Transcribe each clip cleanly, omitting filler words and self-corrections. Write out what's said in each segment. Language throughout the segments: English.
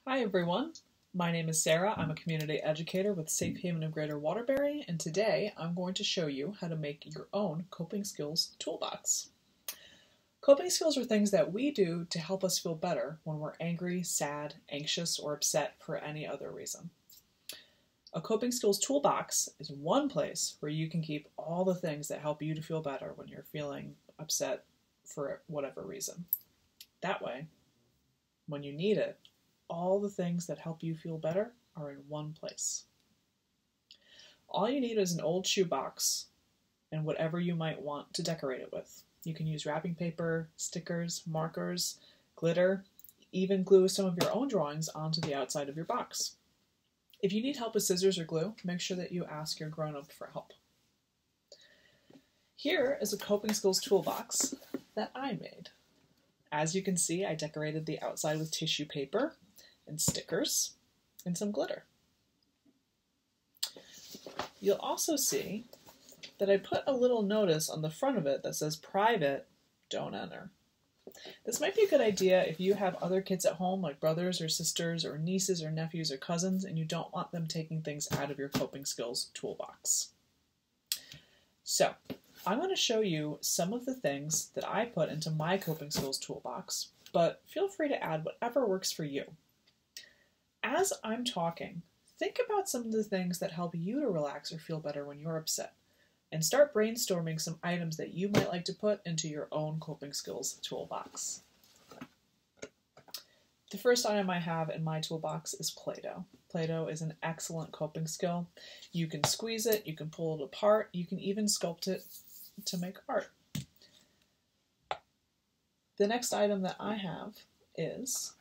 Hi everyone, my name is Sarah. I'm a community educator with Safe Haven of Greater Waterbury, and today I'm going to show you how to make your own coping skills toolbox. Coping skills are things that we do to help us feel better when we're angry, sad, anxious, or upset for any other reason. A coping skills toolbox is one place where you can keep all the things that help you to feel better when you're feeling upset for whatever reason. That way, when you need it, all the things that help you feel better are in one place. All you need is an old shoebox and whatever you might want to decorate it with. You can use wrapping paper, stickers, markers, glitter, even glue some of your own drawings onto the outside of your box. If you need help with scissors or glue, make sure that you ask your grown-up for help. Here is a coping skills toolbox that I made. As you can see, I decorated the outside with tissue paper and stickers and some glitter. You'll also see that I put a little notice on the front of it that says private, don't enter. This might be a good idea if you have other kids at home, like brothers or sisters or nieces or nephews or cousins, and you don't want them taking things out of your coping skills toolbox. So, I'm going to show you some of the things that I put into my coping skills toolbox, but feel free to add whatever works for you. As I'm talking, think about some of the things that help you to relax or feel better when you're upset, and start brainstorming some items that you might like to put into your own coping skills toolbox. The first item I have in my toolbox is Play-Doh. Play-Doh is an excellent coping skill. You can squeeze it, you can pull it apart, you can even sculpt it to make art. The next item that I have is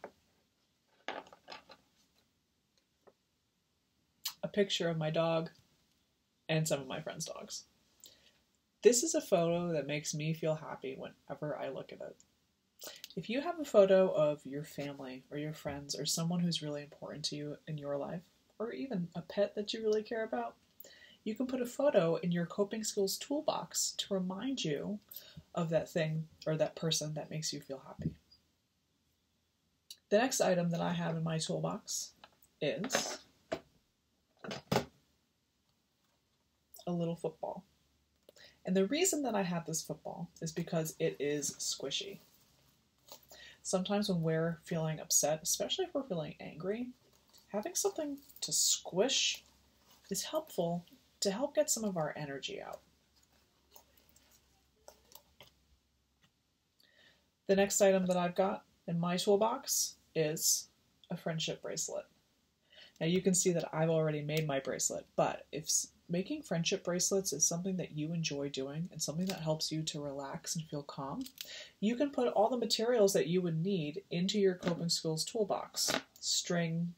a picture of my dog and some of my friends' dogs. This is a photo that makes me feel happy whenever I look at it. If you have a photo of your family or your friends or someone who's really important to you in your life, or even a pet that you really care about, you can put a photo in your coping skills toolbox to remind you of that thing or that person that makes you feel happy. The next item that I have in my toolbox is a little football. And the reason that I have this football is because it is squishy. Sometimes when we're feeling upset, especially if we're feeling angry, having something to squish is helpful to help get some of our energy out. The next item that I've got in my toolbox is a friendship bracelet. Now you can see that I've already made my bracelet, but if making friendship bracelets is something that you enjoy doing and something that helps you to relax and feel calm, you can put all the materials that you would need into your coping skills toolbox. String,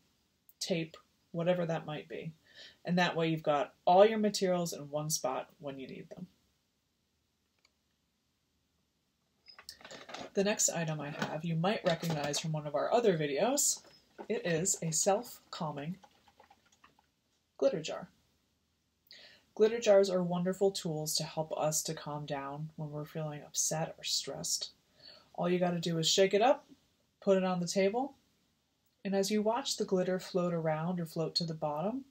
tape, whatever that might be. And that way you've got all your materials in one spot when you need them. The next item I have you might recognize from one of our other videos. It is a self-calming glitter jar. Glitter jars are wonderful tools to help us to calm down when we're feeling upset or stressed. All you got to do is shake it up, put it on the table, and as you watch the glitter float around or float to the bottom,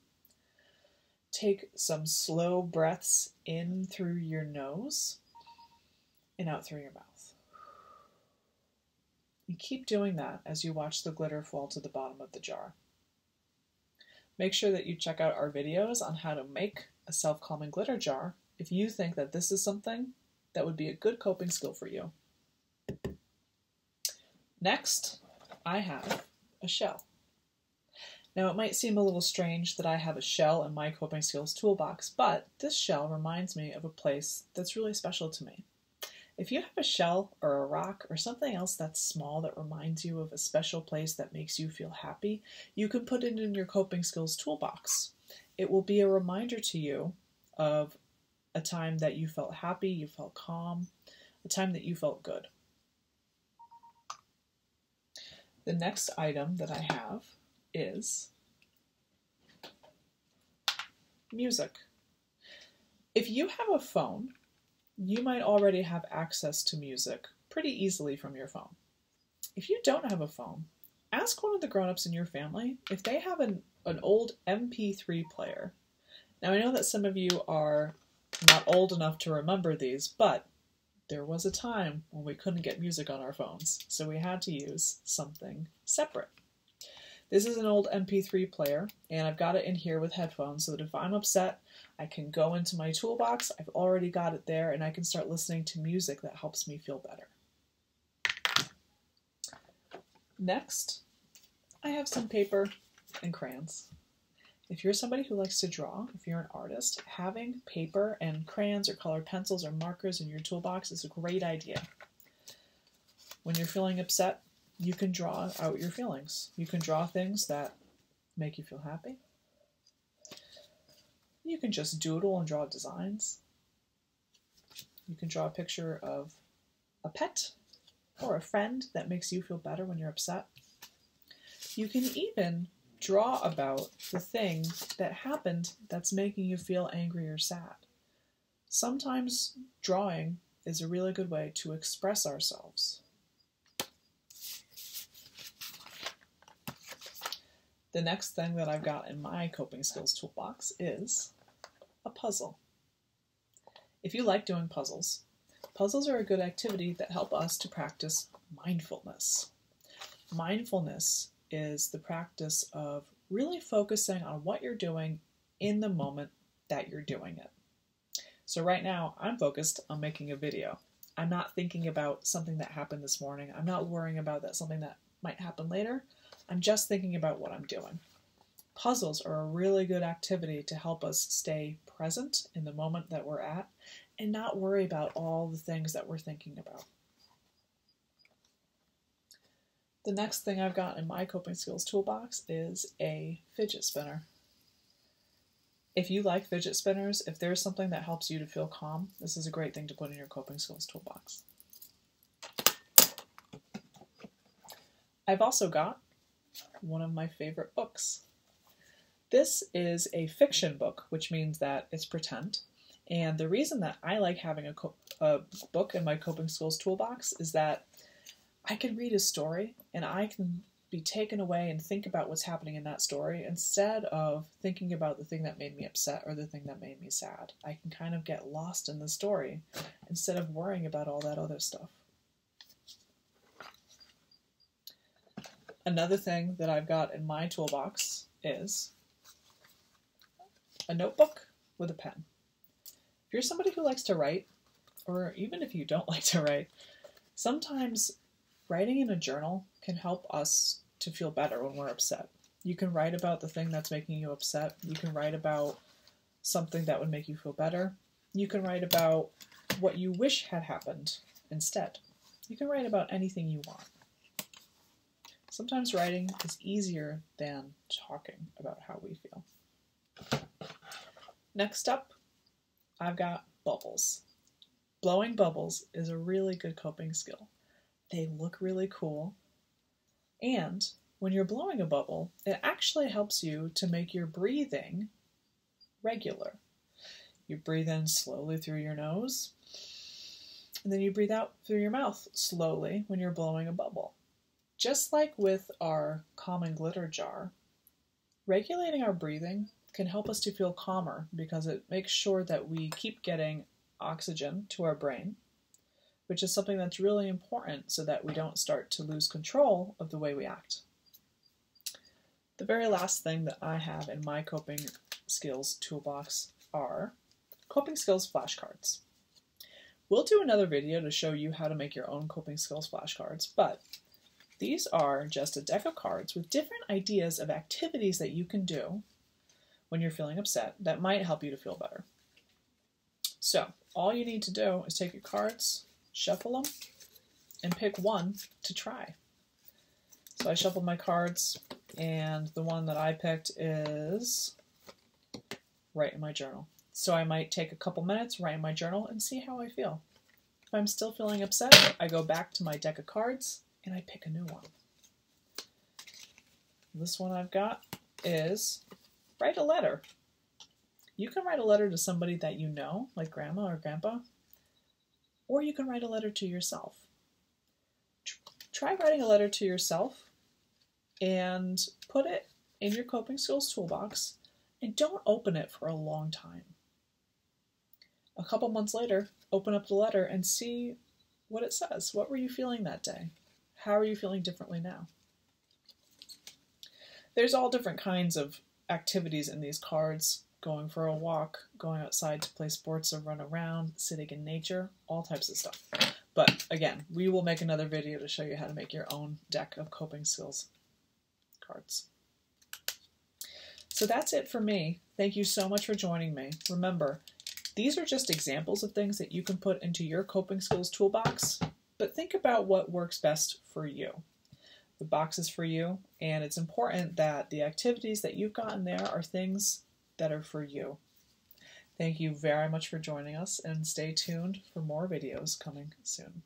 take some slow breaths in through your nose and out through your mouth. You keep doing that as you watch the glitter fall to the bottom of the jar. Make sure that you check out our videos on how to make a self-calming glitter jar if you think that this is something that would be a good coping skill for you. Next, I have a shell. Now it might seem a little strange that I have a shell in my coping skills toolbox, but this shell reminds me of a place that's really special to me. If you have a shell or a rock or something else that's small that reminds you of a special place that makes you feel happy, you can put it in your coping skills toolbox. It will be a reminder to you of a time that you felt happy, you felt calm, a time that you felt good. The next item that I have is music. If you have a phone, you might already have access to music pretty easily from your phone. If you don't have a phone, ask one of the grown-ups in your family if they have an old MP3 player. Now I know that some of you are not old enough to remember these, but there was a time when we couldn't get music on our phones, so we had to use something separate. This is an old MP3 player, and I've got it in here with headphones so that if I'm upset, I can go into my toolbox, I've already got it there, and I can start listening to music that helps me feel better. Next, I have some paper and crayons. If you're somebody who likes to draw, if you're an artist, having paper and crayons or colored pencils or markers in your toolbox is a great idea. When you're feeling upset, you can draw out your feelings. You can draw things that make you feel happy. You can just doodle and draw designs. You can draw a picture of a pet or a friend that makes you feel better when you're upset. You can even draw about the thing that happened that's making you feel angry or sad. Sometimes drawing is a really good way to express ourselves. The next thing that I've got in my coping skills toolbox is a puzzle. If you like doing puzzles, puzzles are a good activity that help us to practice mindfulness. Mindfulness is the practice of really focusing on what you're doing in the moment that you're doing it. So right now, I'm focused on making a video. I'm not thinking about something that happened this morning. I'm not worrying about something that might happen later. I'm just thinking about what I'm doing. Puzzles are a really good activity to help us stay present in the moment that we're at and not worry about all the things that we're thinking about. The next thing I've got in my coping skills toolbox is a fidget spinner. If you like fidget spinners, if there's something that helps you to feel calm, this is a great thing to put in your coping skills toolbox. I've also got one of my favorite books. This is a fiction book, which means that it's pretend. And the reason that I like having a book in my coping skills toolbox is that I can read a story and I can be taken away and think about what's happening in that story instead of thinking about the thing that made me upset or the thing that made me sad. I can kind of get lost in the story instead of worrying about all that other stuff. Another thing that I've got in my toolbox is a notebook with a pen. If you're somebody who likes to write, or even if you don't like to write, sometimes writing in a journal can help us to feel better when we're upset. You can write about the thing that's making you upset. You can write about something that would make you feel better. You can write about what you wish had happened instead. You can write about anything you want. Sometimes writing is easier than talking about how we feel. Next up, I've got bubbles. Blowing bubbles is a really good coping skill. They look really cool. And when you're blowing a bubble, it actually helps you to make your breathing regular. You breathe in slowly through your nose, and then you breathe out through your mouth slowly when you're blowing a bubble. Just like with our common glitter jar, regulating our breathing can help us to feel calmer because it makes sure that we keep getting oxygen to our brain, which is something that's really important so that we don't start to lose control of the way we act. The very last thing that I have in my coping skills toolbox are coping skills flashcards. We'll do another video to show you how to make your own coping skills flashcards, but these are just a deck of cards with different ideas of activities that you can do when you're feeling upset that might help you to feel better. So all you need to do is take your cards, shuffle them, and pick one to try. So I shuffled my cards, and the one that I picked is write in my journal. So I might take a couple minutes, write in my journal, and see how I feel. If I'm still feeling upset, I go back to my deck of cards, and I pick a new one. This one I've got is write a letter. You can write a letter to somebody that you know, like grandma or grandpa, or you can write a letter to yourself. Try writing a letter to yourself and put it in your coping skills toolbox and don't open it for a long time. A couple months later, open up the letter and see what it says. What were you feeling that day? How are you feeling differently now? There's all different kinds of activities in these cards. Going for a walk, going outside to play sports or run around, sitting in nature, all types of stuff. But again, we will make another video to show you how to make your own deck of coping skills cards. So that's it for me. Thank you so much for joining me. Remember, these are just examples of things that you can put into your coping skills toolbox, but think about what works best for you. The box is for you, and it's important that the activities that you've got in there are things that are for you. Thank you very much for joining us, and stay tuned for more videos coming soon.